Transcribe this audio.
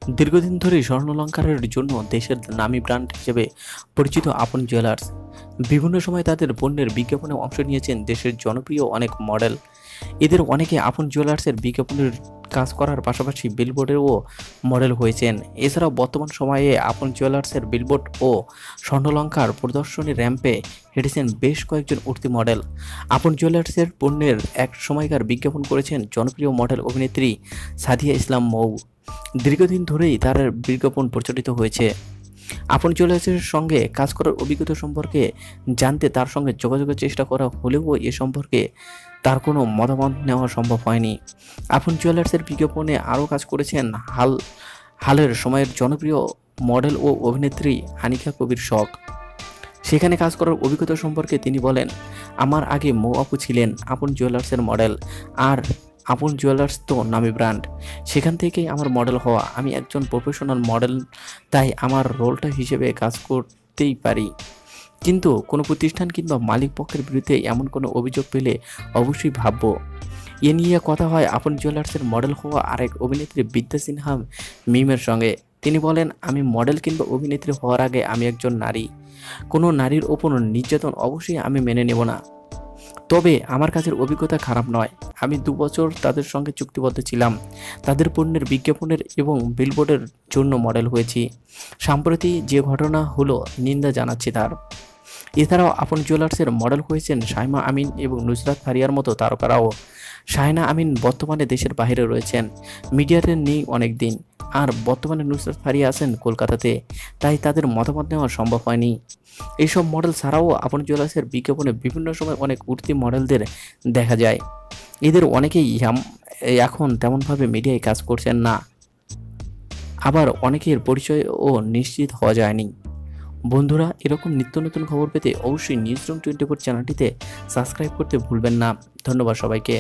দীর্ঘদিন ধরেই স্বর্ণালংকারের জন্য দেশের নামী ব্র্যান্ড হিসেবে পরিচিত আপন জুয়েলার্স বিভিন্ন সময় তাদের পণ্যের বিজ্ঞাপনে অংশ নিয়েছেন দেশের জনপ্রিয় অনেক মডেল। এদের অনেকে আপন জুয়েলার্সের বিজ্ঞাপনের কাজ করার পাশাপাশি বিলবোর্ডেও মডেল হয়েছেন। এছাড়াও বর্তমান সময়ে আপন জুয়েলার্সের বিলবোর্ড ও স্বর্ণালংকার প্রদর্শনী র্যাম্পে হেঁটেছেন বেশ কয়েকজন উঠতি মডেল। আপন জুয়েলার্সের পণ্যের এক সময়কার বিজ্ঞাপন করেছেন জনপ্রিয় মডেল অভিনেত্রী সাদিয়া ইসলাম মৌ। দীর্ঘদিন ধরেই তার বিজ্ঞাপন প্রচলিত হয়েছে। আপন জুয়েলার্সের সঙ্গে কাজ করার অভিজ্ঞতা সম্পর্কে জানতে তার সঙ্গে যোগাযোগের চেষ্টা করা হলেও এ সম্পর্কে তার কোনো মতামত নেওয়া সম্ভব হয়নি। আপন জুয়েলার্সের বিজ্ঞাপনে আরও কাজ করেছেন হালের সময়ের জনপ্রিয় মডেল ও অভিনেত্রী আনিকা কবির শখ। সেখানে কাজ করার অভিজ্ঞতা সম্পর্কে তিনি বলেন, আমার আগে মৌ আপু ছিলেন আপন জুয়েলার্সের মডেল, আর আপন জুয়েলার্স তো নামী ব্র্যান্ড, সেখান থেকেই আমার মডেল হওয়া। আমি একজন প্রফেশনাল মডেল, তাই আমার রোলটা হিসেবে কাজ করতেই পারি। কিন্তু কোনো প্রতিষ্ঠান কিংবা মালিক পক্ষের বিরুদ্ধে এমন কোনো অভিযোগ পেলে অবশ্যই ভাববো। এ নিয়ে কথা হয় আপন জুয়েলার্সের মডেল হওয়া আরেক অভিনেত্রী বিদ্যা সিনহা মিমের সঙ্গে। তিনি বলেন, আমি মডেল কিংবা অভিনেত্রী হওয়ার আগে আমি একজন নারী। কোনো নারীর ওপর নির্যাতন অবশ্যই আমি মেনে নেব না। তবে আমার কাছের অভিজ্ঞতা খারাপ নয়। আমি 2 বছর তাদের সঙ্গে চুক্তিবদ্ধ ছিলাম। তাদের পণ্যের বিজ্ঞাপনের এবং বিলবোর্ডের জন্য মডেল হয়েছি। সম্প্রতি যে ঘটনা হলো, নিন্দা জানাচ্ছি তার। এছাড়াও আপন জুয়েলার্সের মডেল হয়েছেন শাইমা আমিন এবং নুসরাত ফারিয়ার মতো তারকারাও। শাহিনা আমিন বর্তমানে দেশের বাইরে রয়েছেন, মিডিয়াতে নেই অনেক দিন, আর বর্তমানে নুসরাত ফারিয়া আছেন কলকাতাতে, তাই তাদের মতামত নেওয়া সম্ভব হয়নি। এইসব মডেল ছাড়াও আপন জুয়েলার্সের বিজ্ঞাপনে বিভিন্ন সময় অনেক উঠতি মডেলদের দেখা যায়। এদের অনেকেই এখন তেমনভাবে মিডিয়ায় কাজ করছেন না, আবার অনেকের পরিচয়ও নিশ্চিত হওয়া যায়নি। বন্ধুরা, এরকম নিত্য নতুন খবর পেতে অবশ্যই নিউজরুম 24 চ্যানেলটিতে সাবস্ক্রাইব করতে ভুলবেন না। ধন্যবাদ সবাইকে।